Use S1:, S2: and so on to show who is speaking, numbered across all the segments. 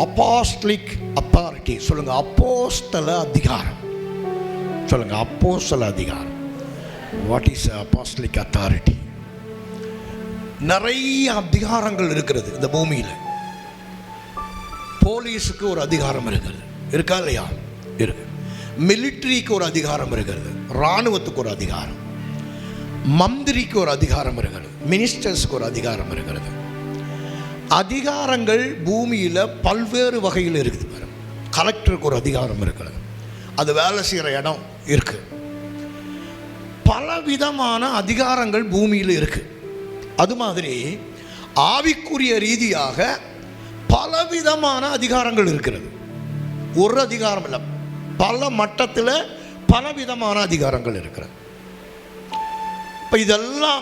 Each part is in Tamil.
S1: Apostolic authority. சொல்லுங்க, அப்போஸ்தல அதிகாரம். சொல்லுங்க, அப்போஸ்தல அதிகாரம். What is apostolic authority? நிறைய அதிகாரங்கள் இருக்கிறது இந்த பூமியில். போலீஸுக்கு ஒரு அதிகாரம் இருக்கிறது, இருக்கா இல்லையா? இருக்கு. மிலிட்ரிக்கு ஒரு அதிகாரம் இருக்கிறது, இராணுவத்துக்கு ஒரு அதிகாரம், மந்திரிக்கு ஒரு அதிகாரம் இருக்கிறது, மினிஸ்டர்ஸ்க்கு ஒரு அதிகாரம் இருக்கிறது. அதிகாரங்கள் பூமியில் பல்வேறு வகையில் இருக்குது. கலெக்டருக்கு ஒரு அதிகாரம் இருக்கிறது, அது வேலை செய்கிற இடம் இருக்கு. பலவிதமான அதிகாரங்கள் பூமியில் இருக்கு. அது மாதிரி ஆவிக்குரிய ரீதியாக பலவிதமான அதிகாரங்கள் இருக்கிறது. ஒரு அதிகாரம் இல்லை, பல மட்டத்தில் பலவிதமான அதிகாரங்கள் இருக்கிறது. இப்போ இதெல்லாம்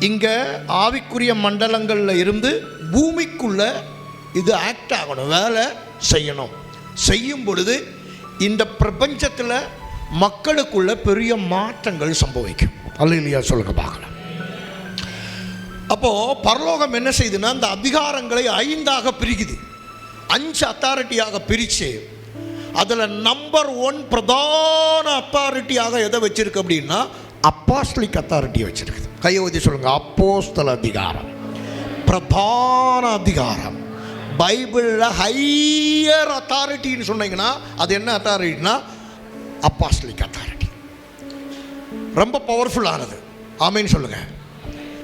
S1: இங்கே ஆவிக்குரிய மண்டலங்களில் இருந்து பூமிக்குள்ள இது ஆக்ட் ஆகணும், வேலை செய்யணும். செய்யும் பொழுது இந்த பிரபஞ்சத்தில் மக்களுக்குள்ள பெரிய மாற்றங்கள் சம்பவிக்கும். அல்லேலூயா சொல்லுங்க பார்க்கலாம். அப்போது பரலோகம் என்ன செய்யுதுன்னா, அந்த அதிகாரங்களை 5ஆக பிரிக்குது. 5 அத்தாரிட்டியாக பிரித்து அதில் நம்பர் 1 பிரதான அத்தாரிட்டியாக எதை வச்சிருக்கு அப்படின்னா, அப்போஸ்தலிக் அத்தாரிட்டியை வச்சிருக்குது. கையை ஊற்றி சொல்லுங்க, அப்போஸ்தல அதிகாரம், பிரதான அதிகாரம். பைபிளில் ஹையர் அத்தாரிட்டின்னு சொன்னீங்கன்னா அது என்ன அத்தாரிட்டினா, அப்போஸ்தலிக் அத்தாரிட்டி. ரொம்ப பவர்ஃபுல்லானது. ஆமேன்னு சொல்லுங்கள்.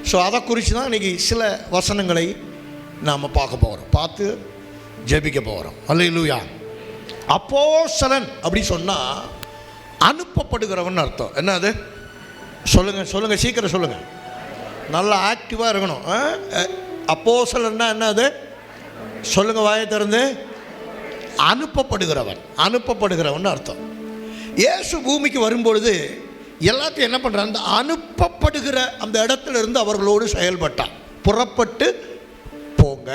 S1: ஸோ அதை குறித்து தான் இன்றைக்கி சில வசனங்களை நாம் பார்க்க போகிறோம், பார்த்து ஜெபிக்க போகிறோம். அல்லேலூயா. அப்போஸ்தலன் அப்படி சொன்னால் அனுப்பப்படுகிறவன் அர்த்தம். என்ன அது? சொல்லுங்கள் சொல்லுங்கள், சீக்கிரம் சொல்லுங்கள், நல்லா ஆக்டிவாக இருக்கணும். அப்போஸ்தலன்னா என்ன அது? சொல்லுங்கள், வாயை திறந்து. அனுப்பப்படுகிறவன், அனுப்பப்படுகிறவன் அர்த்தம். இயேசு பூமிக்கு வரும்பொழுது எல்லாத்தையும் என்ன பண்ணுறான், அந்த அனுப்பப்படுகிற அந்த இடத்துல இருந்து அவர்களோடு செயல்பட்டான். புறப்பட்டு போங்க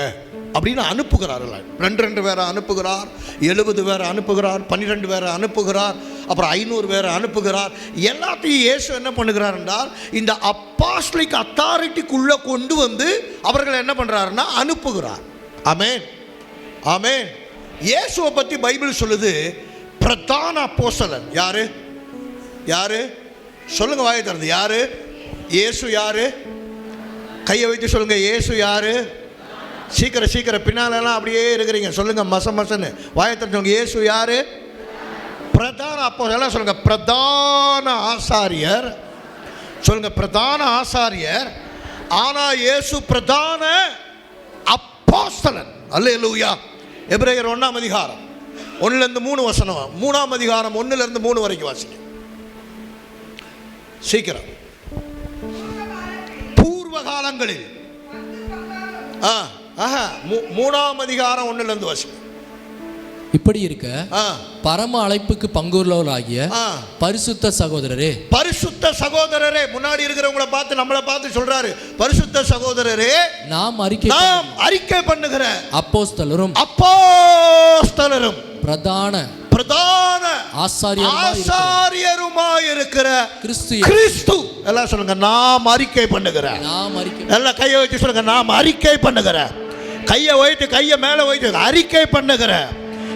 S1: அப்படின்னு அனுப்புகிறார்கள். 2 பேரை அனுப்புகிறார், 70 பேரை அனுப்புகிறார், 12 பேரை அனுப்புகிறார், அப்புறம் 500 பேரை அனுப்புகிறார். எல்லாத்தையும் இயேசு என்ன பண்ணுகிறார் என்றால், இந்த அப்போஸ்தலிக் அத்தாரிட்டிக்குள்ளே கொண்டு வந்து அவர்கள் என்ன பண்ணுறாருன்னா அனுப்புகிறார். ஆமென், ஆமென். இயேசுவை பற்றி பைபிள் சொல்லுது, பிரதான அப்போஸ்தலன். யாரு யாரு? சொல்லுங்க, வாயை திறந்து. யாரு? இயேசு. யாரு? கையை வைத்து சொல்லுங்க, இயேசு யாரு? சீக்கிரம் சீக்கிரம், பின்னாலெல்லாம் அப்படியே இருக்கிறீங்க. சொல்லுங்க, மசன்னு வாயை திறந்து சொல்லுங்க, இயேசு யாரு? பிரதான அப்போஸ்தலன். சொல்லுங்க, பிரதான ஆசாரியர். சொல்லுங்க, பிரதான ஆசாரியர். ஆனால் இயேசு பிரதான அப்போஸ்தலன். அல்லேலூயா. எபிரேயர் 1ஆம் அதிகாரம் 1-3 வசனம். 3ஆம் அதிகாரம் 1-3 வரைக்கும் வாசிங்க சீக்கிரம். பூர்வ காலங்களில் 3ஆம் அதிகாரம் 1-இருந்து வாசிங்க.
S2: இப்படி இருக்க பரம அழைப்புக்கு பங்குள்ளவர்களாகிய பரிசுத்த சகோதரரே,
S1: பரிசுத்த சகோதரரே. முன்னாடி இருக்கிறவங்களை பார்த்து நம்மளை பார்த்து சொல்றாரு, பரிசுத்த சகோதரரே, நாம் அறிக்கை பண்ணுகிற அப்போஸ்தலரும் பிரதான ஆசாரியருமாய் இருக்கிற கிறிஸ்து. எல்லாம் சொல்லுங்க, நாம் அறிக்கை பண்ணுகிற. எல்லாம் கையை வச்சு சொல்லுங்க, நாம் அறிக்கை பண்ணுகிற. கையை வைத்து, கையை மேலே வைத்து அறிக்கை பண்ணுகிற.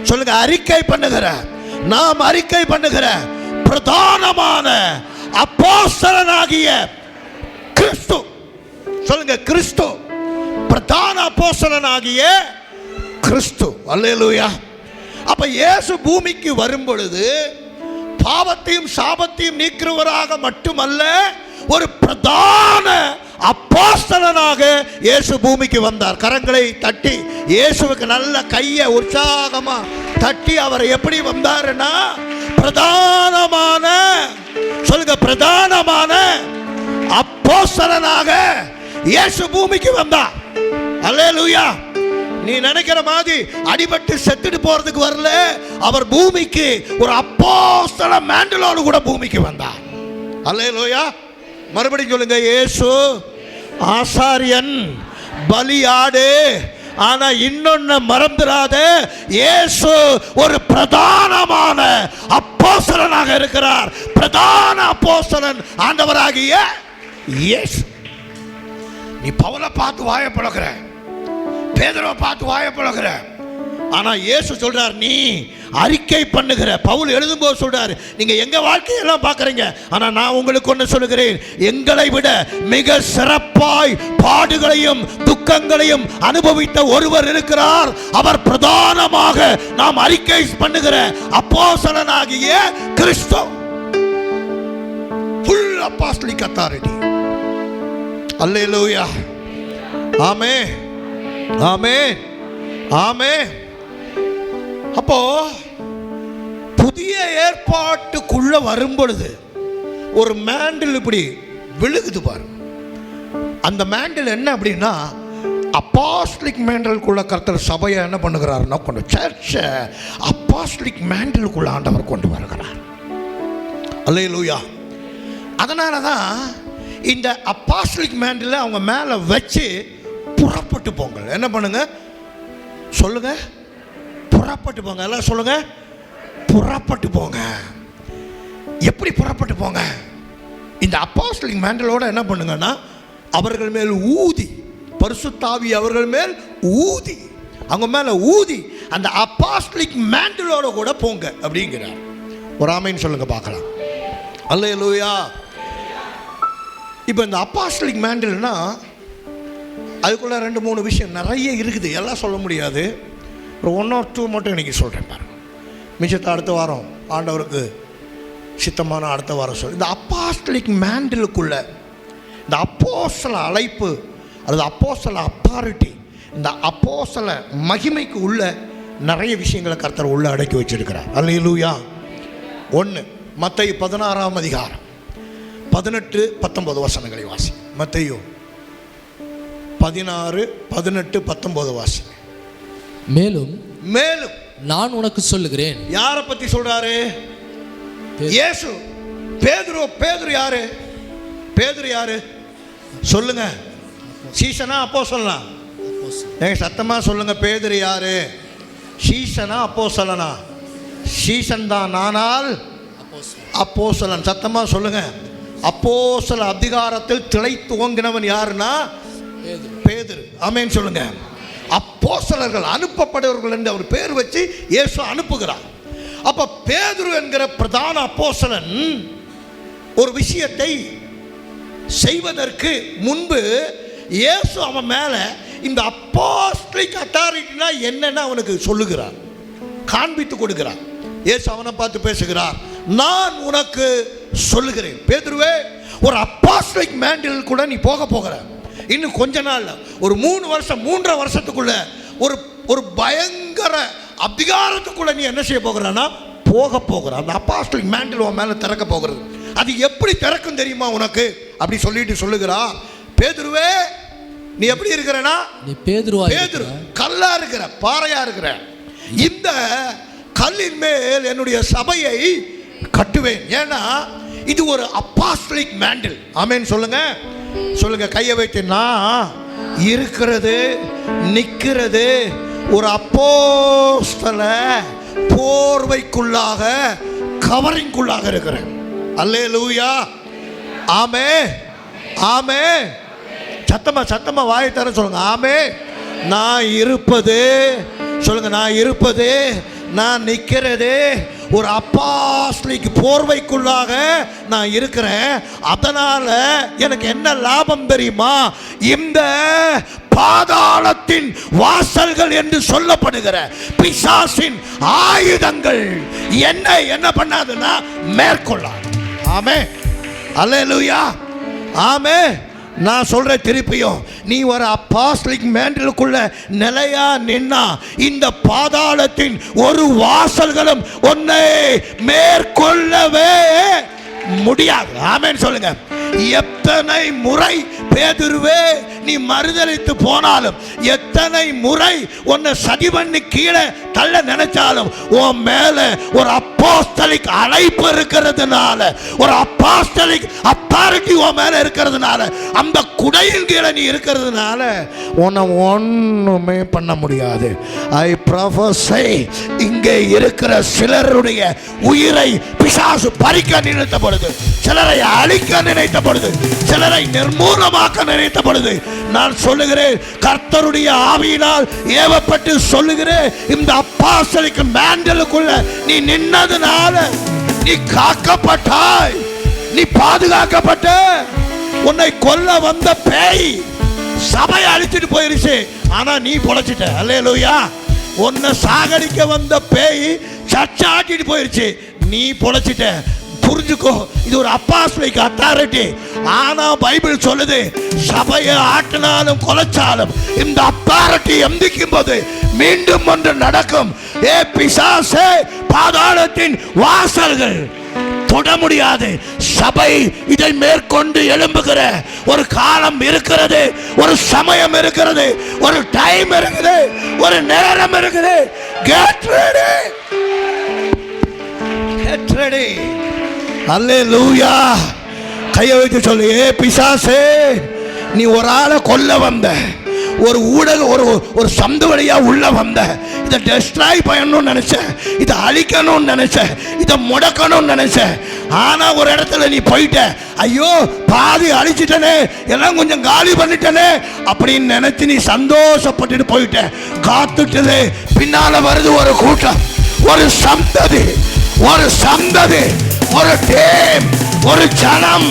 S1: சொல்லுங்க, அறிக்கை பண்ணுகிற. நாம் அறிக்கை பண்ணுகிற பிரதானமான அப்போஸ்தலனாகிய கிறிஸ்து. சொல்லுங்க, கிறிஸ்து. பிரதான அப்போஸ்தலனாகிய கிறிஸ்து. அல்லேலூயா. அப்ப இயேசு பூமிக்கு வரும் பொழுது பாவத்தையும் சாபத்தையும் நீக்கிறவராக மட்டுமல்ல, ஒரு பிரதான அப்போஸ்தலனாக இயேசு பூமிக்கு வந்தார். கரங்களை தட்டி இயேசுவுக்கு நல்ல கையை உற்சாகமா தட்டி அவரை எப்படி வந்தாருன்னா, பிரதானமான, சொல்லுங்க, பிரதானமான அப்போஸ்தலனாக இயேசு பூமிக்கு வந்தார். அல்லேலூயா. நீ நினைக்கிற மாதிரி அடிபட்டு செத்துட்டு போறதுக்கு வரல. அவர் பூமிக்கு ஒரு அப்போஸ்தல மேண்டலோடு கூட பூமிக்கு வந்தார். அல்லேலூயா. மறுபடியும் சொல்லுங்க, இயேசு ஆசாரியன், பலியாடு. ஆனா இன்னொன்னு மறந்துடாத, இயேசு ஒரு பிரதானமான அப்போஸ்தலனாக இருக்கிறார். பிரதான அப்போஸ்தலன் ஆண்டவராகிய இயேசு. நீ பவுலை பார்த்து வாயை பழகிற, பேதுருவை பார்த்து வாயை பழகிற, ஆனா இயேசு சொல்றார், நீ அறிக்கை பண்ணுகிற. பவுல் எழுதும்போது சொல்றாரு, நீங்க எங்க வாழ்க்கையெல்லாம் பார்க்கறீங்க, ஆனா நான் உங்களுக்கு ஒன்று சொல்லுகிறேன், எங்களை விட மிக சிறப்பாய் பாடுகளையும் துக்கங்களையும் அனுபவித்த ஒருவர் இருக்கிறார். அவர் பிரதானமாக நாம் அறிக்கை பண்ணுகிற அப்போஸ்தலனாகிய கிறிஸ்து. full apostolic authority. அல்லேலூயா. ஆமென், ஆமென், ஆமென். அப்போ புதிய ஏற்பாட்டுக்குள்ள வரும் பொழுது ஒரு மேண்டில் இப்படி விழுகுது பாருங்க. அந்த மேண்டில் என்ன அப்படின்னா, அப்போஸ்தலிக் மேண்டலுக்குள்ள கர்த்தர் சபையை என்ன பண்ணுகிறாருன்னா, கொண்டு சர்ச்சை அப்போஸ்தலிக் மேண்டலுக்குள்ள ஆண்டவர் கொண்டு வருகிறார். அல்லேலூயா. அதனால தான் இந்த அப்போஸ்தலிக் மேண்டில் அவங்க மேலே வச்சு புறப்பட்டு போங்க. என்ன பண்ணுங்க சொல்லுங்க, புறப்பட்டு போங்க. எல்லாம் சொல்லுங்க, புறப்பட்டு போங்க. எப்படி புறப்பட்டு போங்க? இந்த அப்போஸ்தலிக் மேண்டலோட என்ன பண்ணுங்கன்னா, அவர்கள் மேல் ஊதி, பரிசுத்த ஆவி அவர்கள் மேல் ஊதி, அவங்க மேல ஊதி அந்த அப்போஸ்தலிக் மேண்டலோட கூட போங்க அப்படிங்கிறார். ஒரு ஆமென் சொல்லுங்க பார்க்கலாம். அல்லேலூயா. இப்போ இந்த அப்போஸ்தலிக் மேண்டல்னா அதுக்குள்ள 2-3 விஷயம் நிறைய இருக்குது, எல்லாம் சொல்ல முடியாது. ஒரு 1 or 2 மட்டும் இன்னைக்கு சொல்கிறேன் பாருங்க. மிச்சத்தை அடுத்த வாரம் ஆண்டவருக்கு சித்தமான அடுத்த வாரம் சொல்ல. இந்த அப்போஸ்தலிக் மேண்டலுக்குள்ள இந்த அப்போஸ்தல அழைப்பு அல்லது அப்போஸ்தல அத்தாரிட்டி, இந்த அப்போஸ்தல மகிமைக்கு உள்ள நிறைய விஷயங்களை கர்த்தர் உள்ள அடக்கி வச்சிருக்கிறார். அல்லேலூயா. 1 மத்தேயு 16ஆம் அதிகாரம் 18-19 வசனங்களை வாசி. மத்தேயு 16, 18, 19 வாசி.
S2: மேலும்
S1: மேலும்
S2: நான் உனக்கு சொல்லுகிறேன்.
S1: யாரை பத்தி சொல்றாரு? இயேசு. பேதுரு யாரு? பேதுரு யாரு சொல்லுங்க. சீசனா அப்போஸ்தலனா? ஏங்க சத்தமா சொல்லுங்க. பேதுரு யாரு? சீசனா அப்போஸ்தலனா? சீசன் தான், ஆனால் அப்போஸ்தலன். சத்தமா சொல்லுங்க. அப்போஸ்தல அதிகாரத்தில் திளைத்து ஓங்கினவன் யாருன்னா பேதுரு. ஆமென் சொல்லுங்க. அப்போஸ்தலர்கள், அனுப்பப்பட்டவர்கள் என்று அவர் பேர் வச்சு இயேசு அனுப்புகிறார். அப்ப பேதுரு என்கிற பிரதான அப்போஸ்தலன் ஒரு விஷயத்தை செய்வதற்கு முன்பு இயேசு அவன் மேல இந்த அப்போஸ்தலிக் அத்தாரிட்டினா என்னன்னு அவனுக்கு சொல்லுகிறார், காண்பித்து கொடுக்கிறார். இயேசு அவனை பார்த்து பேசுகிறார், நான் உனக்கு சொல்லுகிறேன் பேதுருவே, ஒரு அப்போஸ்தலிக் மேண்டில் கூட நீ போக போகிற. இன்னும் கொஞ்ச நாள்ல, ஒரு 3 வருஷம் 3.5 வருஷத்துக்குள்ள ஒரு பயங்கர அதிகாரத்துக்குள்ள நீ என்ன செய்ய போகிறன்னா போக போகிற. அந்த அப்போஸ்தலிக் மேண்டில் உன் மேல திறக்க போகிறது. அது எப்படி திறக்கும் தெரியுமா உனக்கு? அப்படி சொல்லிட்டு சொல்லுகிறா, பேதுருவே நீ எப்படி இருக்கிறனா?
S2: நீ பேதுரு
S1: கல்லா இருக்கிற, பாறையா இருக்கிற. இந்த கல்லின் மேல் என்னுடைய சபையை கட்டுவேன். ஏன்னா இது ஒரு அப்போஸ்தலிக் மேண்டில். ஆமென் சொல்லுங்க. சொல்லுங்க, கையை வைத்து. நான் இருக்கிறது நிற்கிறது ஒரு அப்போஸ்தல போர்வைக்குள்ளாக, கவரிங்குள்ளாக இருக்கிறேன். அல்லேலூயா. ஆமே, ஆமே. சத்தமா வாயை தர சொல்லுங்க. ஆமே. நான் இருப்பது, சொல்லுங்க, நான் இருப்பது, நான் நிற்கிறது ஒரு அப்போஸ்தலிக் போர்வைக்குள்ளாக நான் இருக்கிறேன். அதனால எனக்கு என்ன லாபம் தெரியுமா? இந்த பாதாளத்தின் வாசல்கள் என்று சொல்லப்படுகிற பிசாசின் ஆயுதங்கள் என்ன பண்ணாதுன்னா மேற்கொள்ளாது. ஆமே, அல்லேலூயா. ஆமே. நான் சொல்றேன் திருப்பியும், நீ ஒரு அப்போஸ்தலிக் மேண்டலுக்குள்ள நிலையா நின்னா இந்த பாதாளத்தின் ஒரு வாசல்களும் உன்னை மேற்கொள்ளவே முடியாது. ஆமென் சொல்லுங்க. எத்தனை முறை பேதுருவே நீ மறுதலித்து போனாலும், எத்தனை முறை உன்னை சதி பண்ணி கீழே தள்ள நினைச்சாலும், உன் மேல ஒரு அப்போஸ்தலிக் அழைப்பு இருக்கிறதுனால, ஒரு அப்போஸ்தலிக் அத்தாரிட்டி உன் மேல இருக்கிறதுனால, அந்த குடையின் கீழே நீ இருக்கிறதுனால உன்னை ஒண்ணுமே பண்ண முடியாது. ஐ ப்ரொஃபஸை, இங்கே இருக்கிற சிலருடைய உயிரை பிசாசு பறிக்க நினைத்த பொழுது, சிலரை அழிக்க நினைத்த பொழுது, சிலரை நிர்மூலமாக்க நினைத்த பொழுது, நான் சொல்லுகிறேன், கர்த்தருடைய ஆவியினால் ஏவப்பட்டு சொல்லுகிறேன், இந்த அப்போஸ்தலிக் மேண்டலுக்குள்ள நீ நின்னதுனால நீ காக்கப்பட்டாய், நீ பாதுகாக்கப்பட்ட. உன்னை கொல்ல வந்த பேய் சபையை அழிச்சிட்டு போயிருச்சு, ஆனா நீ பொழைச்சிட்ட. அல்லேலூயா. உன்னை சாகடிக்க வந்த பேய் சர்ச்சை ஆட்டிட்டு போயிருச்சு, நீ பொழைச்சிட்ட. புரிஞ்சுக்கோ, இது ஒரு அப்போஸ்தலிக் அத்தாரிட்டி. ஆனா பைபிள் சொல்லுது, சபையை ஆட்டினாலும் கொலைச்சாலும் இந்த அத்தாரிட்டி எந்திக்கும் போது மீண்டும் ஒன்று நடக்கும். ஏ பிசாசே, பாதாளத்தின் வாசல்கள் தொட முடியாது. சபை இதை மேற்கொண்டு எழும்புகிற ஒரு காலம் இருக்கிறது, ஒரு சமயம் இருக்கிறது, ஒரு டைம் இருக்குது, ஒரு நேரம் இருக்குது. Get ready. Get ready. அல்லேலூயா. கையை வைத்து சொல்லு, ஏ பிசாசே, நீ ஒரு ஆளை கொல்ல வந்த, ஒரு ஊடக ஒரு சந்து வழியா உள்ள வந்த, இதை டெஸ்ட்ராய் பண்ணணும்னு நினைச்ச, இதை அழிக்கணும்னு நினைச்ச, இதை முடக்கணும்னு நினைச்ச. ஆனா ஒரு இடத்துல நீ போயிட்ட, ஐயோ பாதி அழிச்சிட்டனே, எல்லாம் கொஞ்சம் காலி பண்ணிட்டனே அப்படின்னு நினைச்சு நீ சந்தோஷப்பட்டுட்டு போயிட்ட. காத்துட்டது பின்னால வருது ஒரு கூட்டம், ஒரு சந்ததி, ஒரு டீம், ஒரு ஜனம்,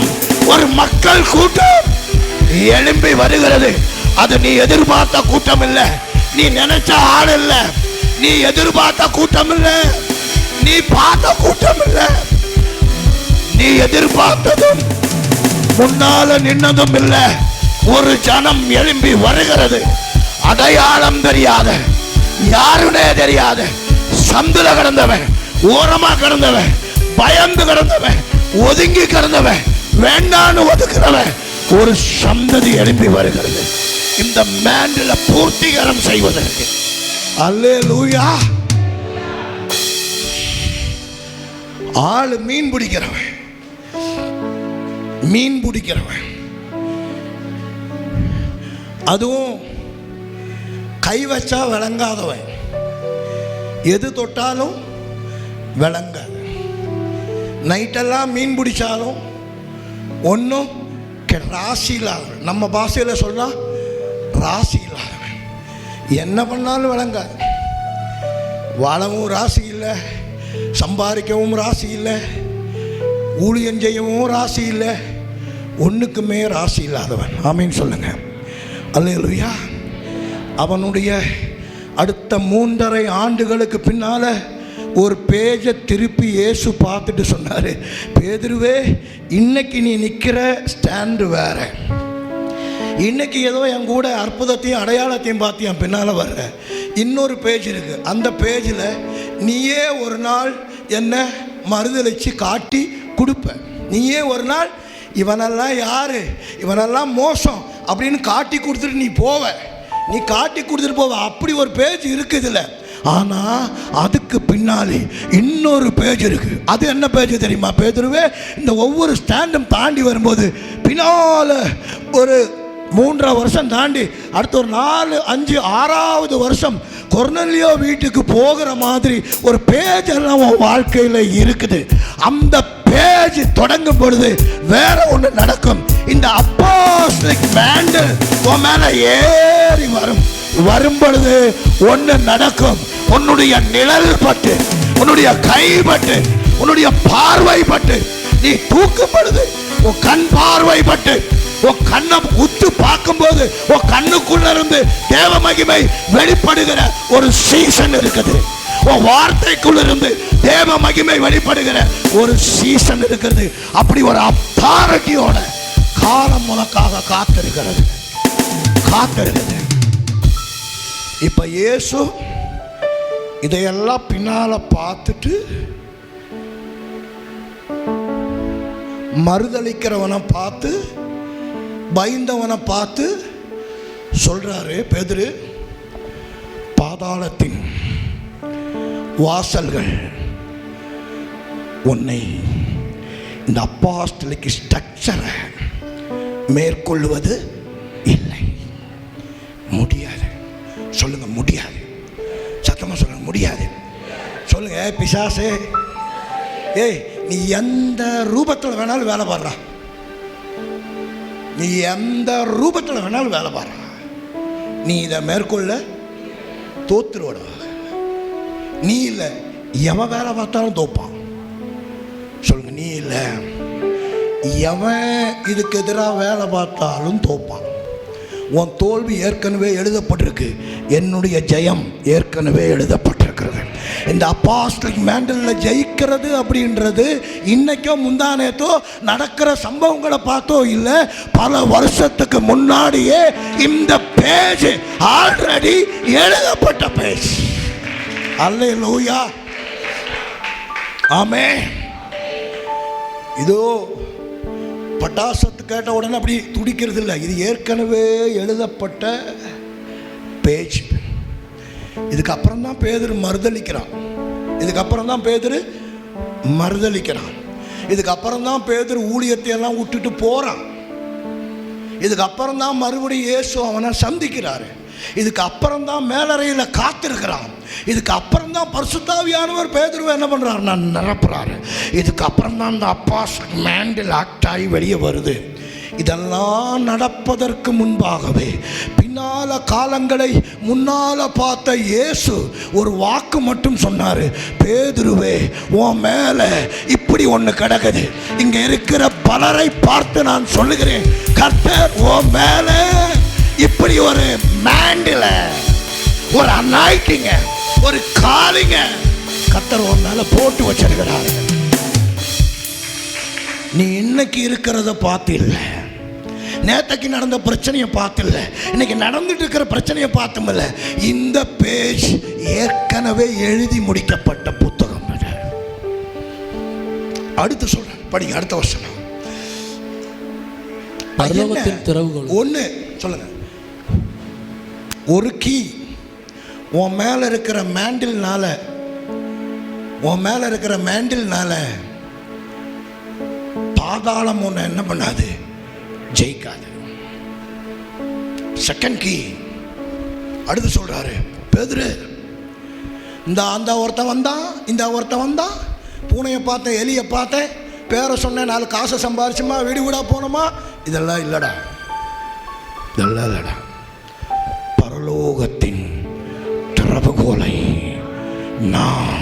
S1: ஒரு மக்கள் கூட்டம் எழும்பி வருகிறது. அது நீ எதிர்பார்த்த கூட்டம் இல்ல, நீ நினைச்ச ஆள் இல்ல, நீ எதிர்பார்த்த கூட்டம் இல்ல, நீ பார்த்த கூட்டம் இல்ல. நீ எதிர்பார்த்ததும் முன்னால நின்னதும் இல்ல. ஒரு ஜனம் எழும்பி வருகிறது. அடையாளம் தெரியாத, யாருனே தெரியாத, சந்துல கிடந்தவன், ஓரமா கிடந்தவன், பயந்து கிடந்தவன், ஒதுங்கி கிடந்தவன், வேண்டான்னு ஒதுக்குறவன், ஒரு சந்ததி எழுப்பி வருகிறது இந்த மேண்டில பூர்த்திகரம் செய்வதற்கு. அல்லேலூயா. ஆளு மீன் பிடிக்கிறவன், அதுவும் கை வச்சா விளங்காதவன், எது தொட்டாலும் விளங்காது. நைட்டெல்லாம் மீன் பிடிச்சாலும் ஒன்றும் ராசி இல்லாதவன், நம்ம பாஷையில் சொன்னா ராசி இல்லாதவன், என்ன பண்ணாலும் விளங்காது. வாழவும் ராசி இல்லை, சம்பாதிக்கவும் ராசி இல்லை, ஊழியம் செய்யவும் ராசி இல்லை, ஒன்றுக்குமே ராசி இல்லாதவன். ஆமீன் சொல்லுங்க. அல்லேலூயா. அவனுடைய அடுத்த 3.5 ஆண்டுகளுக்கு பின்னால ஒரு பேஜை திருப்பி இயேசு பார்த்துட்டு சொன்னார், பேதுருவே, இன்னைக்கு நீ நிற்கிற ஸ்டாண்டு வேற. இன்னைக்கு ஏதோ என் கூட அற்புதத்தையும் அடையாளத்தையும் பார்த்து என் பின்னால் வர்ற இன்னொரு பேஜ் இருக்குது. அந்த பேஜில் நீயே ஒரு நாள் என்ன மறுதளிச்சு காட்டி கொடுப்ப. நீயே ஒரு நாள் இவனெல்லாம் யார், இவனெல்லாம் மோசம் அப்படின்னு காட்டி கொடுத்துட்டு நீ போவ, நீ காட்டி கொடுத்துட்டு போவ. அப்படி ஒரு பேஜ் இருக்குதுல்ல. ஆனால் அதுக்கு பின்னாலே இன்னொரு பேஜ் இருக்குது. அது என்ன பேஜ் தெரியுமா பேதுருவே? இந்த ஒவ்வொரு ஸ்டாண்டும் தாண்டி வரும்போது பின்னால் ஒரு 3.5 வருஷம் தாண்டி அடுத்த ஒரு 4, 5, 6வது வருஷம் கொர்நேலியோ வீட்டுக்கு போகிற மாதிரி ஒரு பேஜ் எல்லாம் உன் வாழ்க்கையில் இருக்குது. அந்த பேஜ் தொடங்கும் பொழுது வேற ஒன்று நடக்கும். இந்த அப்போஸ்தலிக் மேண்டல் உன் மேலே ஏறி வரும் பொழுது ஒன்று நடக்கும். உன்னுடைய நிழல் பட்டு, உன்னுடைய கை பட்டு, உன்னுடைய பார்வை பட்டு நீ தூக்கப்படுது. உன் கண் பார்வை பட்டு உன் கண்ணை உத்து பார்க்கும் போது உன் கண்ணுக்குள்ள இருந்து தேவ மகிமை வெளிப்படுகிற ஒரு சீசன் இருக்குது. உன் வார்த்தைக்குள்ள இருந்து தேவ மகிமை வெளிப்படுகிற ஒரு சீசன் இருக்கிறது. அப்படி ஒரு அத்தாரிட்டியோட காலம் உனக்காக காத்திருக்கிறது. இப்ப இயேசு இதையெல்லாம் பின்னால பார்த்துட்டு மறுதளிக்கிறவனை பார்த்து, பயந்தவனை பார்த்து சொல்றாரு, பேதுரு, பாதாளத்தின் வாசல்கள் உன்னை இந்த அப்போஸ்தலிக் ஸ்ட்ரக்சரை மேற்கொள்வது இல்லை. முடியாது. சொல்லுங்க, முடியாது. சத்தமா சொல்லுங்க, முடியாது. சொல்லுங்க, பிசாசே, ஏய், நீ எந்த ரூபத்தில் வேணாலும் வேலை பாடுறா, நீ எந்த ரூபத்தில் வேணாலும் வேலை பாரு, நீ இதை மேற்கொள்ள தோத்துருவடா. நீ இல்லை, எவன் வேலை பார்த்தாலும் தோப்பான். சொல்லுங்க, நீ இல்லை, எவன் இதுக்கு எதிராக வேலை பார்த்தாலும் தோப்பான். உன் தோல்வி ஏற்கனவே எழுதப்பட்டிருக்கு, என்னுடைய ஜெயம் ஏற்கனவே எழுதப்பட்டிருக்கிறது. இந்த அப்போஸ்தலிக் மேண்டலில் ஜெயிக்கிறது அப்படின்றது இன்னைக்கோ முந்தானேத்தோ நடக்கிற சம்பவங்களை பார்த்தோ இல்லை, பல வருஷத்துக்கு முன்னாடியே இந்த பேஜ் ஆல்ரெடி எழுதப்பட்ட பேஜ். அல்லேலூயா, ஆமென். இதோ பட்டாசத்து கேட்ட உடனே அப்படி துடிக்கிறது இல்லை, இது ஏற்கனவே எழுதப்பட்ட பேஜ். இதுக்கப்புறம் தான் பேதுரு மறுதளிக்கிறான், இதுக்கப்புறம் தான் பேதுரு மறுதளிக்கிறான், இதுக்கப்புறம் தான் பேதுரு ஊழியத்தை எல்லாம் விட்டுட்டு போகிறான், இதுக்கப்புறம் தான் மறுபடியும் இயேசு அவனை சந்திக்கிறாரு, இதுக்கு அப்புறம் தான் மேலறையில் காத்திருக்கிறான், இதுக்கு அப்புறம் தான் பரிசுத்தாவியானவர் பேதுருவை என்ன பண்ணுறாரு, நான் நிரப்புறாரு. இதுக்கு அப்புறம் தான் அந்த அப்போஸ்தலிக் மேண்டில் ஆக்ட் ஆகி வெளியே வருது. இதெல்லாம் நடப்பதற்கு முன்பாகவே பின்னால காலங்களை முன்னால பார்த்த இயேசு ஒரு வாக்கு மட்டும் சொன்னார், பேதுருவே உன் மேல இப்படி ஒன்று கிடக்குது. இங்க இருக்கிற பலரை பார்த்து நான் சொல்லுகிறேன், கர்த்தர் உன் மேல இப்படி ஒரு மேண்டில், ஒரு அனாயிட்டிங்க, ஒரு காலிங்க கர்த்தர் உன் மேல போட்டு வச்சிருக்கிறார். நீ இன்னைக்கு இருக்கிறத பார்த்து இல்லை, நேற்றுக்கு நடந்த பிரச்சனையை பார்த்துல, இன்னைக்கு நடந்துட்டு இருக்கிற பிரச்சனையை பார்த்துமில்ல, இந்த பேஜ் ஏற்கனவே எழுதி முடிக்கப்பட்ட புத்தகம். அடுத்து சொல்றேன், படிங்க அடுத்த வருஷம்.
S2: பரலோகத்தின் திறவுகோல்
S1: ஒன்று சொல்லுங்க, ஒரு கீ உன் மேல இருக்கிற மேண்டில்னால, உன் மேல இருக்கிற மேண்டில்னால பாதாளம் ஒன்று என்ன பண்ணாது, ஜெயிக்காது. செகண்ட் கீ அடுத்து சொல்றாரு, பேதுரு இந்த அந்த ஒருத்தன் வந்தான், இந்த ஒருத்தன் வந்தான், பூனையை பார்த்தேன், எலியை பார்த்தேன், பேரை சொன்னேன், 4 காசை சம்பாரிச்சுமா, வீடு வீடா போனோமா, இதெல்லாம் இல்லடா, இதெல்லாம் இல்லடா. பரலோகத்தின் திறவுகோலை நான்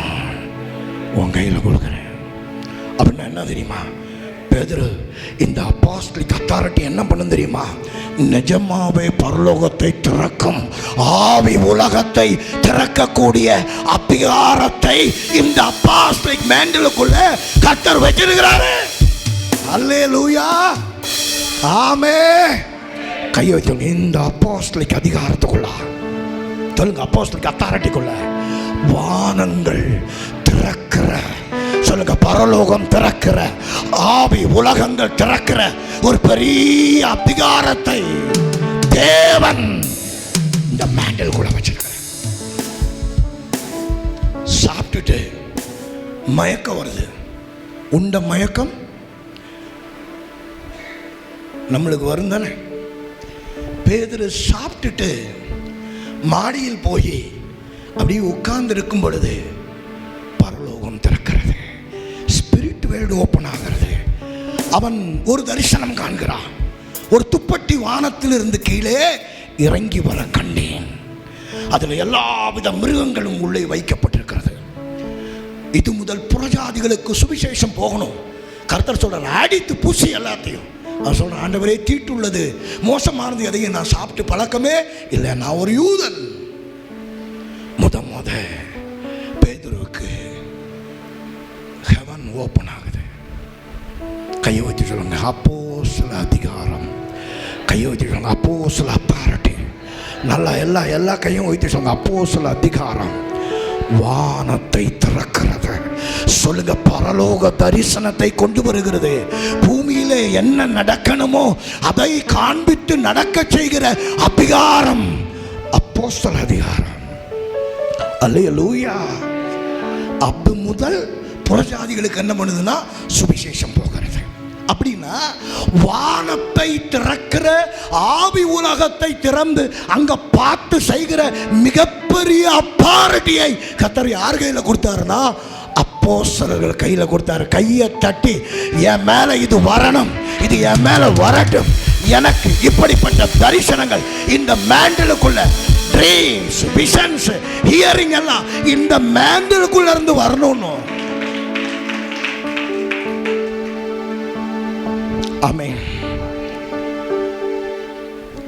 S1: உன் கையில் கொடுக்குறேன். அப்படின்னா என்ன தெரியுமா பேதுரு, இந்த அப்போஸ்தலிக் அத்தாரிட்டி என்ன பண்ணும் தெரியுமா, நிஜமாவே பரலோகத்தை திறக்கும், ஆவி உலகத்தை திறக்கக்கூடிய அதிகாரத்தை இந்த அப்போஸ்தலிக் மேண்டலுக்குள்ள கர்த்தர் வச்சிருக்கிறாரு. அல்லேலூயா, ஆமென். கையை வச்சவங்க இந்த அப்போஸ்தலிக் அதிகாரத்துக்குள்ள சொல்லுங்க, அப்போஸ்தலிக் அத்தாரிட்டிக்குள்ள வானங்கள் திறக்கிற, சொல்லுங்க, பரலோகம் திறக்கிற, ஆவி உலகங்கள் திறக்கிற ஒரு பெரிய அதிகாரத்தை தேவன் இந்த மேண்டல் கூட வச்சிருக்க. சாப்பிட்டுட்டு மயக்கம் வருது, உண்ட மயக்கம் நம்மளுக்கு வரும் தானே. பேதுரு சாப்பிட்டுட்டு மாடியில் போய் அப்படியே உட்கார்ந்து இருக்கும் பொழுது பரலோகம் திறக்கிறது, ஸ்பிரிட் வேர்ல்டு ஓப்பன் ஆகிறது. அவன் ஒரு தரிசனம் காண்கிறான், ஒரு துப்பட்டி வானத்திலிருந்து கீழே இறங்கி வர கண்டேன், அதில் எல்லாவித மிருகங்களும் உள்ளே வைக்கப்பட்டிருக்கிறது. இது முதல் புறஜாதிகளுக்கு சுவிசேஷம் போகணும். கர்த்தர் சொல்றார், அடித்து பூசி எல்லாத்தையும். நான் சொல்றேன், ஆண்டவரே தீட்டுள்ளது மோசமானது எதையும் நான் சாப்பிட்டு பழக்கமே இல்லை, நான் ஒரு யூதன். முத பேதுருவுக்கு ஹெவன் ஓப்பன் ஆகுது. கையை வச்சு சொல்லுங்க, அப்போஸ்தல அதிகாரம். கையை வச்சு சொல்லுங்க, அப்போஸ்தல அத்தாரிட்டி. நல்லா எல்லா கையும் வைத்து சொல்லுங்க, அப்போஸ்தல அதிகாரம். வானத்தை திறக்கிறது, சொல்லுங்க, பரலோக தரிசனத்தை கொண்டு வருகிறது. பூமியிலே என்ன நடக்கணுமோ அதை காண்பித்து நடக்க செய்கிற அதிகாரம் அப்போஸ்தல அதிகாரம். அல்லேலூயா. அது முதல் புறஜாதிகளுக்கு என்ன பண்ணுதுன்னா சுவிசேஷம் போகிறது. அப்படின்னா வானத்தை திறக்கிற, ஆவி உலகத்தை திறந்து அங்க பார்த்து செய்கிற மிகப்பெரிய அத்தாரிட்டியை கர்த்தர் யார் கையில கொடுத்தாருன்னா அப்போஸ்தலர்கள் கையில கொடுத்தாரு. கையை தட்டி, என் மேல இது வரணும், இது என் மேல வரட்டும், எனக்கு இப்படிப்பட்ட தரிசனங்கள் இந்த மேண்டலுக்குள்ள, ட்ரீம்ஸ், விஷன்ஸ், ஹியரிங் எல்லாம் இந்த மேண்டலுக்குள்ள இருந்து வரணும்னு. ஆமென்.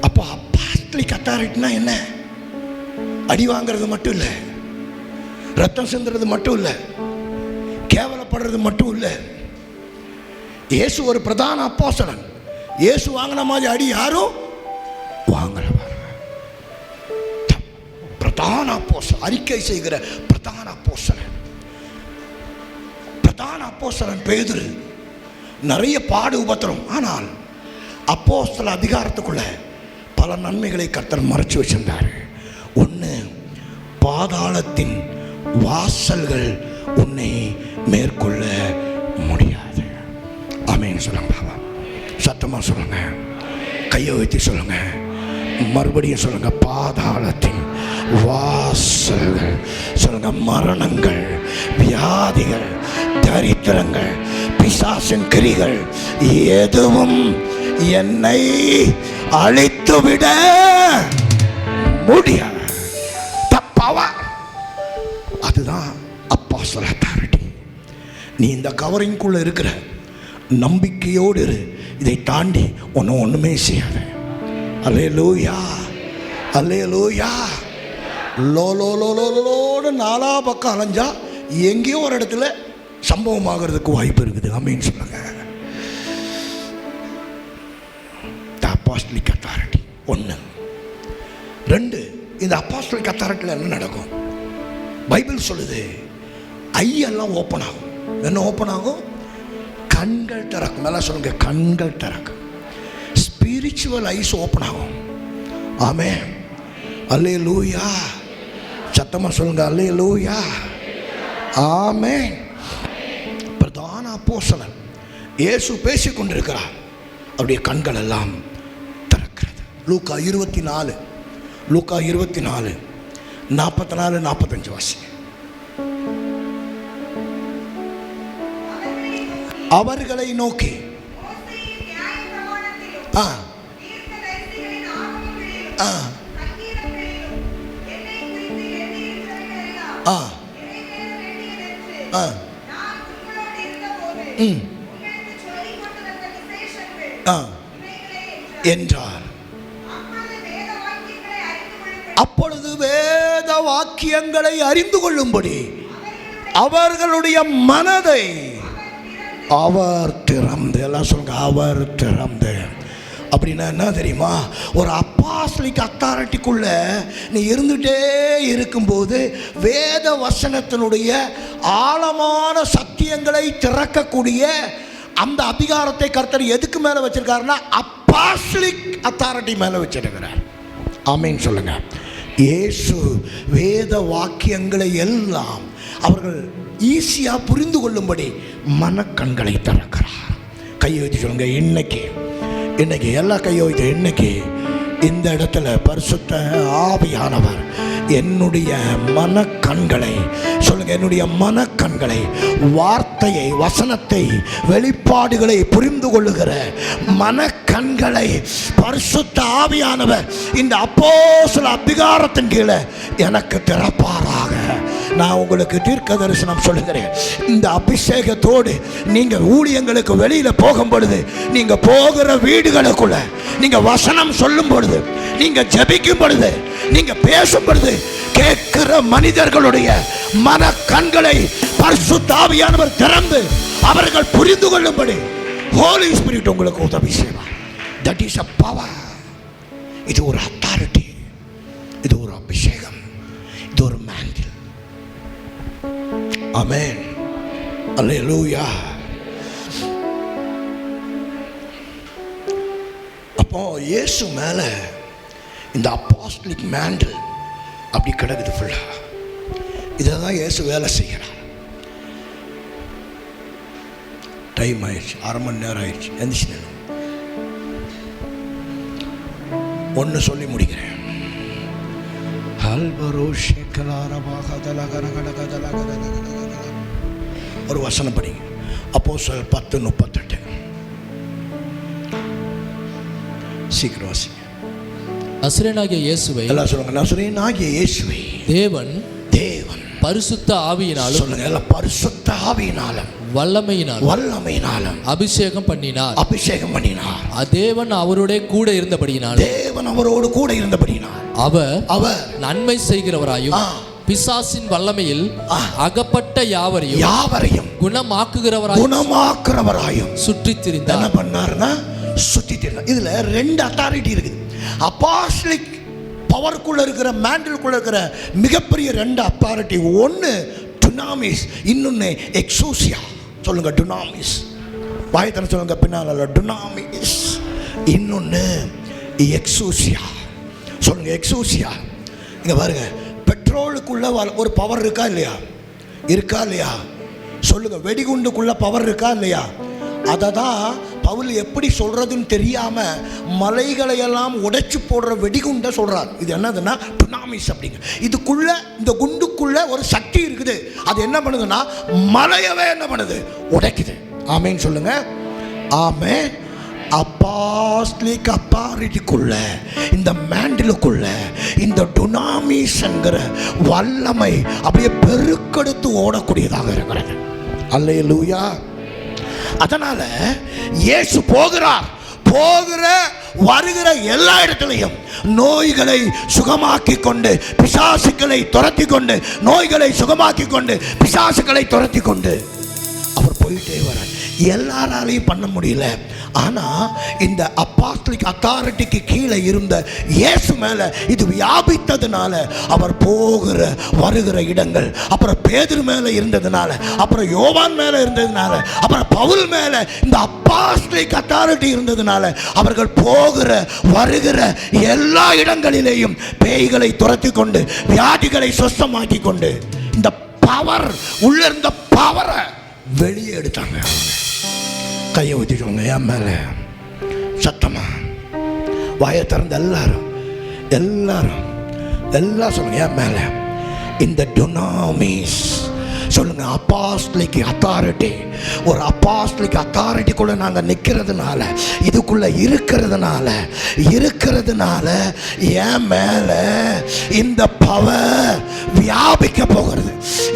S1: அப்போ அப்போஸ்தலிக் அத்தாரிட்டினா என்ன? அடி வாங்கிறது மட்டும் இல்லை, ரத்தம் சிந்துறது மட்டும் இல்லை, கேவலப்படுறது மட்டும் இல்லை. இயேசு ஒரு பிரதான அப்போஸ்தலன். இயேசு வாங்கின மாதிரி அடி யாரும் வாங்கல. பிரதான அப்போஸ்தலன், அறிக்கை செய்கிற பிரதான அப்போஸ்தலன். பிரதான அப்போஸ்தலன் பேதுரு. நிறைய பாடு உபத்திரம். ஆனால் அப்போஸ்தல அதிகாரத்துக்குள்ள பல நன்மைகளை கர்த்தர் மறைச்சு வச்சிருந்தார். ஒன்று, பாதாளத்தின் வாசல்கள் உன்னை மேற்கொள்ள முடியாது. ஆமென் சொல்லுங்க பாபா, சத்தமா சொல்லுங்க, கையை வைத்து சொல்லுங்க, மறுபடியும் சொல்லுங்க. பாதாளத்தின் வாசல்கள் சொல்லுங்க. மரணங்கள், வியாதிகள், தரித்திரங்கள், பிசாசின் கிரிகள் எதுவும் என்னை அழித்துவிட முடியாது. அதுதான் அப்போஸ்தல அத்தாரிட்டி. நீ இந்த கவரிங்குள்ள இருக்கிற நம்பிக்கையோடு இரு. இதை தாண்டி ஒன்றுமே செய்யாத. அல்லேலூயா, அல்லேலூயா. லோலோடு நாலா பக்கம் அலைஞ்சா எங்கேயோ ஒரு இடத்துல சம்பவம் ஆகிறதுக்கு வாய்ப்பு இருக்குது. ஆமென் சொல்லுங்க. அப்போஸ்தலிக் அத்தாரிட்டி ஒன்று. ரெண்டு, இந்த அப்போஸ்தலிக் அத்தாரிட்டியில் என்ன நடக்கும்? பைபிள் சொல்லுது, ஐயெல்லாம் ஓப்பன் ஆகும். என்ன ஓப்பன் ஆகும்? கண்கள் திறக்கும். நல்லா சொல்லுங்க, கண்கள் திறக்கும். ஸ்பிரிச்சுவல் ஐஸ் ஓப்பன் ஆகும். ஆமென், அல்லேலூயா. சத்தமா சொல்லுங்க, அல்லேலூயா, ஆமென். பிரதான அப்போஸ்தலன் இயேசு பேசிக் கொண்டிருக்கிறார், அவருடைய கண்கள் எல்லாம் திறக்கிறது. லூக்கா 24, லூக்கா 24 44 45 வாசி. அவர்களை நோக்கி என்றார். அப்பொழுது வேத வாக்கியங்களை அறிந்து கொள்ளும்படி அவர்களுடைய மனதை அவர் திறந்து, எல்லாம் சொல்லுங்க, அவர் திறந்து. அப்படின்னா என்ன தெரியுமா? ஒரு அப்போஸ்தலிக் அத்தாரிட்டிக்குள்ள நீ இருந்துகிட்டே இருக்கும்போது வேத வசனத்தினுடைய ஆழமான சத்தியங்களை திறக்கக்கூடிய அந்த அதிகாரத்தை கர்த்தர் எதுக்கு மேலே வச்சிருக்காருன்னா அப்போஸ்தலிக் அத்தாரிட்டி மேலே வச்சிருக்கிறார். ஆமென் சொல்லுங்க. இயேசு வேத வாக்கியங்களை எல்லாம் அவர்கள் ஈஸியாக புரிந்து கொள்ளும்படி மனக்கண்களை திறக்கிறார். கையை வைத்து சொல்லுங்க, இன்னைக்கு எல்லா கையை வைத்து, இன்னைக்கு இந்த இடத்துல பரிசுத்த ஆவியானவர் என்னுடைய மனக்கண்களை சொல்லுங்க, என்னுடைய மனக்கண்களை, வார்த்தையை, வசனத்தை, வெளிப்பாடுகளை புரிந்து கொள்ளுகிற மனக்கண்களை பரிசுத்த ஆவியானவர் இந்த அப்போஸ்தல அதிகாரத்தின் கீழே எனக்கு திறப்பாராக. நான் உங்களுக்கு தீர்க்க தரிசனம் சொல்லுகிறேன். இந்த அபிஷேகத்தோடு நீங்கள் ஊழியங்களுக்கு வெளியில் போகும் பொழுது, நீங்கள் போகிற வீடுகளுக்குள்ள நீங்கள் வசனம் சொல்லும் பொழுது, நீங்கள் ஜெபிக்கும் பொழுது, நீங்கள் பேசும் பொழுது கேட்கிற மனிதர்களுடைய மன கண்களை பரிசுத்த ஆவியானவர் திறந்து அவர்கள் புரிந்து கொள்ளும்படி ஹோலி ஸ்பிரிட் உங்களுக்கு உதவி செய்வார். That is a power. இது ஒரு அத்தாரிட்டி, இது ஒரு அபிஷேகம், இது ஒரு மேண்டில். ஆமென், அல்லேலூயா. அப்போ இயேசு மேல இந்த அப்போஸ்தலிக் மேண்டில் அப்படி கிடக்குது ஃபுல்லா. இதை தான் இயேசு வேலை செய்கிறார். டைம் ஆயிடுச்சு, 1/2 மணி நேரம் ஆயிடுச்சு. எந்திரிச்சு ஒன்று சொல்லி முடிக்கிறேன். ஒரு வசனம் படிங்க. அப்போஸ்தலர் 10:38. சீக்கிரம் வாசிங்க.
S2: நசரேயனாகிய இயேசுவை,
S1: எல்லாம் சொல்லுங்க, நசரேயனாகிய இயேசுவை
S2: தேவன்
S1: தேவன்
S2: பரிசுத்த ஆவியினாலும்,
S1: சொல்லுங்க எல்லாம், பரிசுத்த ஆவியினாலும் வல்லமையினாலும்
S2: அபிஷேகம் பண்ணினார்.
S1: தேவன்
S2: அவரோட கூட இருந்தபடியினால்,
S1: தேவன் அவரோடு கூட இருந்தபடியினால் அவர்
S2: நன்மை செய்கிறவராயும் பிசாசின் வல்லமையில் அகப்பட்ட யாவரையும் குணமாக்குகிறவராயும் சுற்றித் திரிந்தார்.
S1: என்ன பண்ணார்னா சுற்றித் திரிந்தார். இதுல ரெண்டு அத்தாரிட்டி இருக்குது. அப்போஸ்தலிக் பவருக்குள்ள இருக்கிற, மேண்டலுக்குள்ள இருக்கிற மிகப்பெரிய ரெண்டு அத்தாரிட்டி. ஒன்று டுனாமிஸ், இன்னொன்று எக்ஸூசியா. சொல்லுங்க டுனாமிஸ், வாயத்தன சொல்லுங்க பின்னால, டுனாமிஸ். இன்னொன்று எக்ஸூசியா. சொல்லுங்க எக்ஸூசியா. இங்க பாருங்க, பெட்ரோலுக்குள்ள ஒரு பவர் இருக்கா இல்லையா? சொல்லுங்க, வெடிகுண்டுக்குள்ள பவர் இருக்கா இல்லையா? அதை தான் பவுல் எப்படி சொல்றதுன்னு தெரியாம மலைகளை எல்லாம் உடைச்சு போடுற வெடிகுண்டை சொல்றார். இது என்னதுன்னா டுனாமிஸ் அப்படிங்க. இதுக்குள்ள, இந்த குண்டுக்குள்ள ஒரு சக்தி இருக்குது. அது என்ன பண்ணுதுன்னா மலையவே என்ன பண்ணுது, உடைக்குது. ஆமேன் சொல்லுங்க, ஆமேன். அப்போஸ்தலிக் அத்தாரிட்டிக்குள்ள, இந்த மேண்டலுக்குள்ள இந்த டுனாமிஸ்ங்கிற வல்லமை அப்படியே பெருக்கெடுத்து ஓடக்கூடியதாக இருக்கிறது. அல்லேலூயா. அதனால இயேசு வருகிற எல்லா இடத்திலையும் நோய்களை சுகமாக்கி கொண்டு, பிசாசுகளை துரத்தி கொண்டு, நோய்களை சுகமாக்கி கொண்டு, பிசாசுகளை துரத்தி கொண்டு அவர் போயிட்டே வரார். எல்லாராலையும் பண்ண முடியல. ஆனா இந்த அப்போஸ்தலிக் அத்தாரிட்டிக்கு கீழே இருந்த இயேசு மேல இது வியாபித்ததுனால அவர் வருகிற இடங்கள், அப்புறம் பேதுரு மேல இருந்ததுனால, அப்புறம் யோவான் மேல இருந்ததுனால, அப்புறம் பவுல் மேல இந்த அப்போஸ்தலிக் அத்தாரிட்டி இருந்ததுனால அவர்கள் வருகிற எல்லா இடங்களிலேயும் பேய்களை துரத்தி கொண்டு, வியாதிகளை சுத்தமாக்கி கொண்டு, இந்த பவர் உள்ள இருந்த பவரை வெளியே எடுத்தாங்க. கையை ஊற்றிக்கோங்க என் மேல சத்தமா, வாயை திறந்து எல்லாம் சொல்லுங்க என் மேல. இந்த டுனாமிஸ் சொல்லுங்க, அப்போஸ்தலிக் அத்தாரிட்டி. ஒரு அப்போஸ்தலிக் அத்தாரிட்டிக்குள்ள நாங்க நிக்கிறதுனால, இதுக்குள்ள இருக்கிறதுனால என் மேல இந்த பவர் வியாபிக்க போகிறது.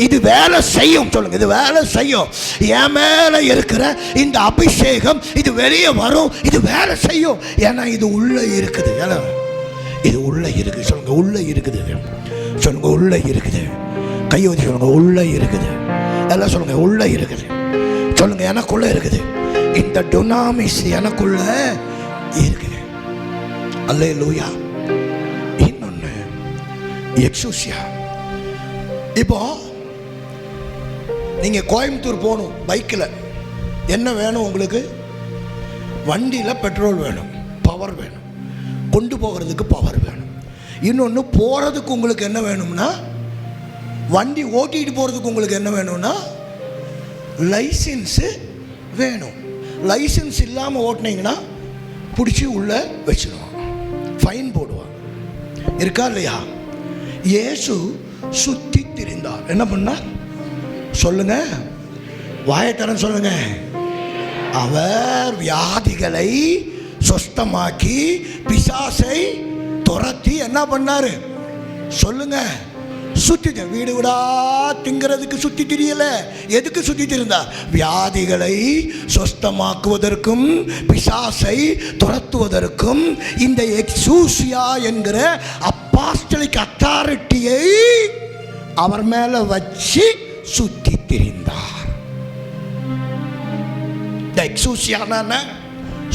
S1: இது வேலை செய்யும். சொல்லுங்க, இது வேலை செய்யும். என் மேல இருக்கிற இந்த அபிஷேகம் இது வெளியே வரும், இது வேலை செய்யும். ஏன்னா இது உள்ள இருக்குது. இது உள்ள இருக்கு. சொல்லுங்க உள்ள இருக்குது. சொல்லுங்க உள்ள இருக்குது. கையோதி சொல்லுங்க உள்ள இருக்குது. எல்லாம் சொல்லுங்க உள்ள இருக்குது. சொல்லுங்க எனக்குள்ள இருக்குது. இந்த டுனாமிஸ் எனக்குள்ள இருக்குது. அல்லேலூயா. இன்னொன்னு எக்ஸூசியா. இப்போ நீங்க கோயம்புத்தூர் போகணும் பைக்கில், என்ன வேணும் உங்களுக்கு? வண்டியில் பெட்ரோல் வேணும், பவர் வேணும், கொண்டு போகிறதுக்கு பவர் வேணும். இன்னொன்று போகிறதுக்கு உங்களுக்கு என்ன வேணும்னா, வண்டி ஓட்டிகிட்டு போகிறதுக்கு உங்களுக்கு என்ன வேணும்னா லைசன்ஸு வேணும். லைசன்ஸ் இல்லாமல் ஓட்டினீங்கன்னா பிடிச்சி உள்ளே வச்சிடுவான், ஃபைன் போடுவான். இருக்கா இல்லையா? இயேசு சுற்றி திரிந்தார். என்ன பண்ணார் சொல்லுங்க, வாயத்தரம் சொல்லுங்க. அவர் வியாதிகளை சுத்தமாக்கி பிசாசை துரத்தி என்ன பண்ணாரு சொல்லுங்க, சுத்தி. வீடு விடா திங்கிறதுக்கு சுத்தி திரியல. எதுக்கு சுத்தி திரிந்தா? வியாதிகளை சுத்தமாக்குவதற்கும் பிசாசை துரத்துவதற்கும் இந்த எக்ஸூசியா என்கிற அப்போஸ்தலிக் அத்தாரிட்டியை அவர் மேல வச்சு சுத்தி திரிந்தார். இந்த எக்ஸூசியான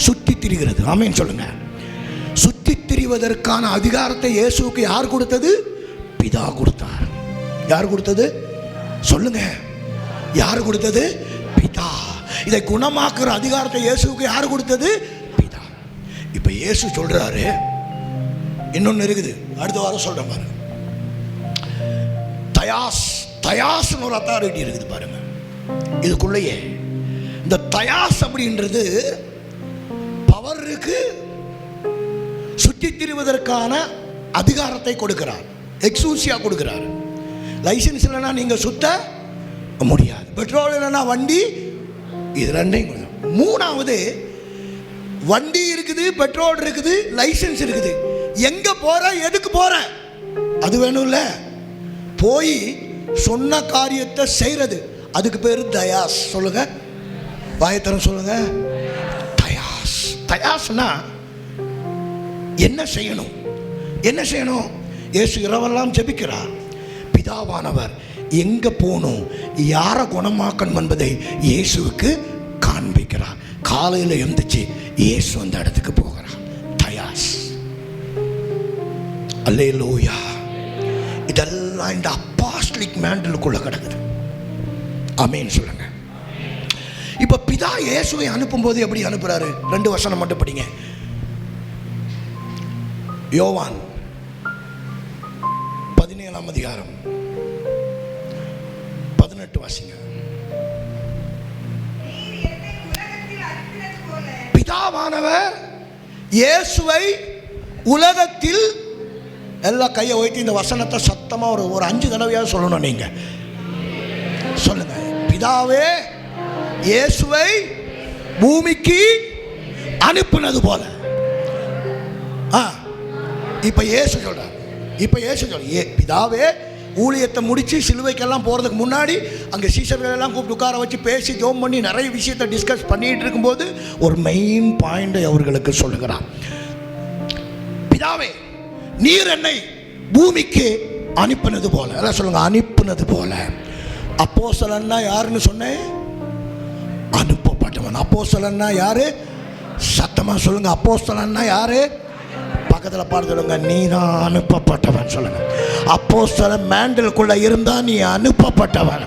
S1: சுத்தி திரிகிறது. ஆமென் சொல்லுங்க. சுத்தி திரிவதற்கான அதிகாரத்தை இயேசுவுக்கு யார் கொடுத்தது? பிதா கொடுத்தார். யார் கொடுத்தது சொல்லுங்க? யார் கொடுத்தது? பிதா. இதை குணமாக்குற அதிகாரத்தை இயேசுவுக்கு யார் கொடுத்தது? பிதா. இப்ப இயேசு சொல்றாரு, இன்னொன்னு இருக்குது, அடுத்த வாரம் சொல்றேன் பாருங்க. தயாஸ்னு ஒரு அத்தாரிட்டி இருக்குது பாருங்க இதுக்குள்ளேயே. இந்த தயாஸ் அப்படின்றது பவருக்கு சுற்றி திரிவதற்கான அதிகாரத்தை கொடுக்கிறார். எக்ஸூசியா கொடுக்கிறார். லைசன்ஸ் இல்லைன்னா நீங்க சுத்த முடியாது. பெட்ரோல் இல்லைன்னா வண்டி, இது ரெண்டையும். மூணாவது வண்டி இருக்குது, பெட்ரோல் இருக்குது, லைசன்ஸ் இருக்குது. எங்க போற, எதுக்கு போற, அது வேணும்ல. போய் சொன்ன காரியத்தை செய்யறது, அதுக்கு பேரு தயாஸ். சொல்லுங்க, வாயத்தரம் சொல்லுங்க, தயாஸ். தயாஸ்னா என்ன செய்யணும், என்ன செய்யணும்? இயேசு இரவெல்லாம் ஜெபிக்கிறார். பிதாவானவர் எங்க போகணும், யாரை குணமாக்கணும் என்பதை இயேசுவுக்கு காண்பிக்கிறார். காலையில் எழுந்துச்சு இயேசு அந்த இடத்துக்கு போகிறார். தயாஸ். அல்லேலூயா. இதெல்லாம் இந்த அப்போஸ்தலிக் மேண்டலுக்குள்ள கிடக்குது. ஆமென் சொல்லுங்க. இப்ப பிதா இயேசுவை அனுப்பும்போது எப்படி அனுப்புறாரு? 2 வசனம் மட்டும் படிங்க. யோவான் 17ஆம் அதிகாரம் 18 வாசிங்க. பிதாவானவர் இயேசுவை உலகத்தில், எல்லா கையை வைத்து இந்த வசனத்தை சத்தமா ஒரு 5 தடவையாக சொல்லணும். நீங்க சொல்லுங்க, பிதாவே இயேசுவை பூமிக்கு அனுப்புனது போல. இப்ப இயேசு சொல்றார், பிதாவே ஊழியத்தை முடிச்சு சிலுவைக்கெல்லாம் போறதுக்கு முன்னாடி அங்கே சீஷர்கள் எல்லாம் கூப்பிட்டு உட்கார வச்சு பேசி ஜோம் பண்ணி நிறைய விஷயத்தை டிஸ்கஸ் பண்ணிட்டு இருக்கும்போது ஒரு மெயின் பாயிண்டை அவர்களுக்கு சொல்லுகிறார். பிதாவே நீர் என்னை பூமிக்கு அனுப்பினது போல. எல்லாம் சொல்லுங்க, அனுப்பினது போல. அப்போஸ்தலன்னா யாருன்னு சொன்னேன்? அனுப்பப்பட்டவன். அப்போஸ்தலன்னா யாரு? சத்தமா சொல்லுங்க, அப்போஸ்தலன்னா யாரு? பக்கத்தில் பாடு சொல்லுங்க, நீ தான் அனுப்பப்பட்டவன். சொல்லுங்க, அப்போஸ்தலன் மேண்டலுக்குள்ள இருந்தா நீ அனுப்பப்பட்டவன்.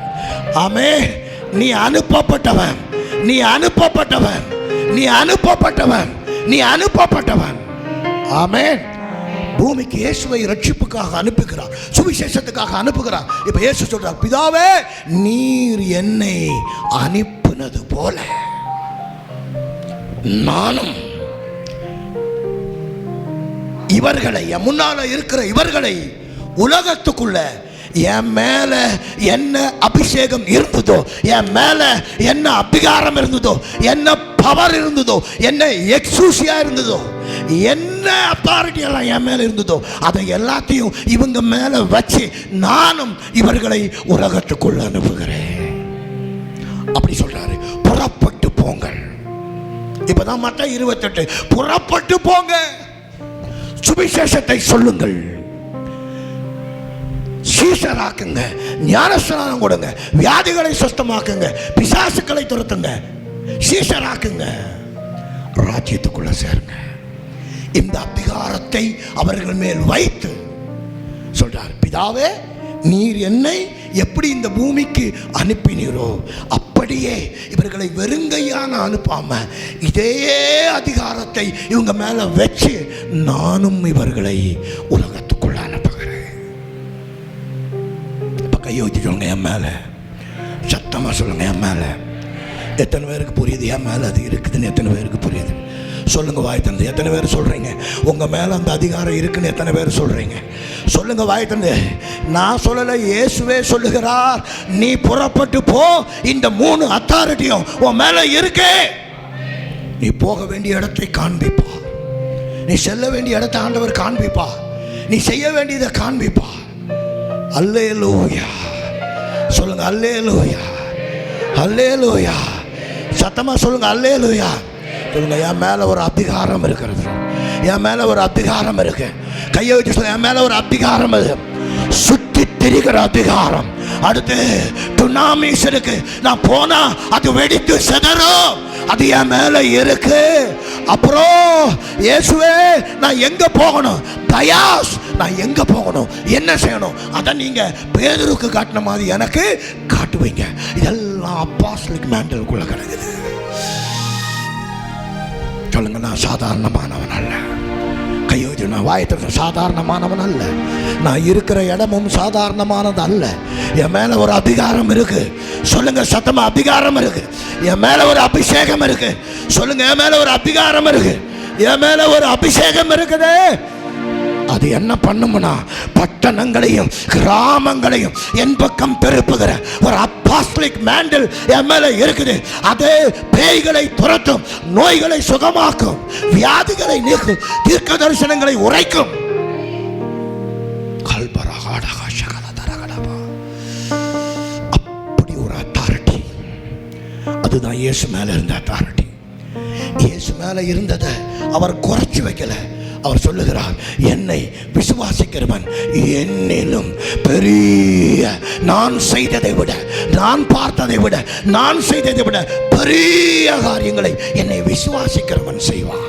S1: ஆமே, நீ அனுப்பப்பட்டவன், நீ அனுப்பப்பட்டவன், நீ அனுப்பப்பட்டவன், நீ அனுப்பப்பட்டவன். ஆமே. பூமிக்கு இயேசுவை ரட்சிப்புக்காக அனுப்புகிறார், சுவிசேஷத்துக்காக அனுப்புகிறார். இப்ப இயேசு சொல்றார், பிதாவே நீர் என்னை அனுப்பினது போல நானும் இவர்களை, முன்னால இருக்கிற இவர்களை உலகத்துக்குள்ள என் மேல என்ன அபிஷேகம் இருந்ததோ, என் மேல என்ன அதிகாரம் இருந்ததோ, என்ன பவர் இருந்ததோ, என்ன எக்ஸூசியா இருந்ததோ, என்ன அத்தாரிட்டி எல்லாம் என் மேல இருந்ததோ, அதை எல்லாத்தையும் இவங்க மேல வச்சு நானும் இவர்களை உலகத்துக்குள்ள அனுப்புகிறேன். அப்படி சொல்றாரு. புறப்பட்டு போங்கள். இப்பதான் மத்த 28, புறப்பட்டு போங்க, சுவிசேஷத்தை சொல்லுங்கள், சீஷராக்குங்க, ஞானஸ்நானம் கொடுங்க, வியாதிகளை சுத்தமாக்குங்க, பிசாசுக்களை துரத்துங்க, சீஷராக்குங்க, ராஜ்யத்துக்குள்ள சேருங்க. இந்த அதிகாரத்தை அவர்கள் மேல் வைத்து சொல்றார், பிதாவே நீர் என்னை எப்படி இந்த பூமிக்கு அனுப்பினீரோ அப்படியே இவர்களை வெறுங்கையான அனுப்பாம இதே அதிகாரத்தை இவங்க மேல வச்சு நானும் இவர்களை உலகத்துக்குள்ள அனுப்புகிறேன். இப்ப கையை வச்சு சொல்லுங்க, என் மேல. சத்தமா சொல்லுங்க, என் மேல. எத்தனை பேருக்கு புரியுது என் மேல அது இருக்குதுன்னு? எத்தனை பேருக்கு புரியுது? சொல்லுங்க வாய் தந்து. எத்தனை பேர் சொல்றீங்க உங்க மேல அந்த அதிகாரம் இருக்குன்னு? எத்தனை பேர் சொல்றீங்க? சொல்லுங்க வாய் தந்து. நான் சொல்லல, இயேசுவே சொல்லுகிறார், நீ புறப்பட்டு போ, இந்த 3 அத்தாரிட்டியும் உன் மேல இருக்கு. நீ போக வேண்டிய இடத்தை காண்பிப்பா, நீ செல்ல வேண்டிய இடத்தை ஆண்டவர் காண்பிப்பா, நீ செய்ய வேண்டியதை காண்பிப்பா. அல்லேலூயா சொல்லுங்க, அல்லேலூயா, அல்லேலூயா. சத்தமா சொல்லுங்க, அல்லேலூயா சொல்லுங்க. என் மேல ஒரு அதிகாரம் இருக்கிறது, என் மேல ஒரு அதிகாரம் இருக்கு. கையை வச்சு சொல்லுங்க, என் மேல ஒரு அதிகாரம் இருக்கு, சுத்தி திரிகிற அதிகாரம். அடுத்து துனாமிஸ் இருக்கு, நான் போனா அது வெடித்து சிதறும், அது என் மேல இருக்கு. அப்புறம் இயேசுவே நான் எங்க போகணும்? தயாஸ், நான் எங்க போகணும், என்ன செய்யணும், அதை நீங்க பேதுருக்கு காட்டின மாதிரி எனக்கு காட்டுவீங்க. இதெல்லாம் அப்போஸ்தலிக் மேண்டலுக்குள்ள கிடக்குது. சொல்லுங்க, நான் சாதாரணமானவன் அல்ல. கையோதி, நான் வாயத்திற்கு சாதாரணமானவன் அல்ல. நான் இருக்கிற இடமும் சாதாரணமானது அல்ல. என் மேல ஒரு அதிகாரம் இருக்கு. சொல்லுங்க சத்தமா, அதிகாரம் இருக்கு. என் மேல ஒரு அபிஷேகம் இருக்கு. சொல்லுங்க, என் மேல ஒரு அதிகாரம் இருக்கு, என் மேல ஒரு அபிஷேகம் இருக்குது. அது என்ன பண்ணும்னா, பட்டணங்களையும் கிராமங்களையும் என் பக்கம் திருப்புகிற ஒரு அப்பாஸ்டலிக் மேண்டில் என் மேல இருக்குது. அதே பேய்களை துரத்தும், நோய்களை சுகமாக்கும், வியாதிகளை நீக்கும், தீர்க்க தரிசனங்களை உரைக்கும். அப்படி ஒரு அத்தாரிட்டி, அதுதான் இயேசு மேல இருந்த அத்தாரிட்டி. இயேசு மேல இருந்ததை அவர் குறைச்சு வைக்கல. அவர் சொல்லுகிறார், என்னை விசுவாசிக்கிறவன் என்னிலும் பெரிய, நான் செய்ததை விட, நான் பார்த்ததை விட, நான் செய்ததை விட பெரிய காரியங்களை என்னை விசுவாசிக்கிறவன் செய்வான்.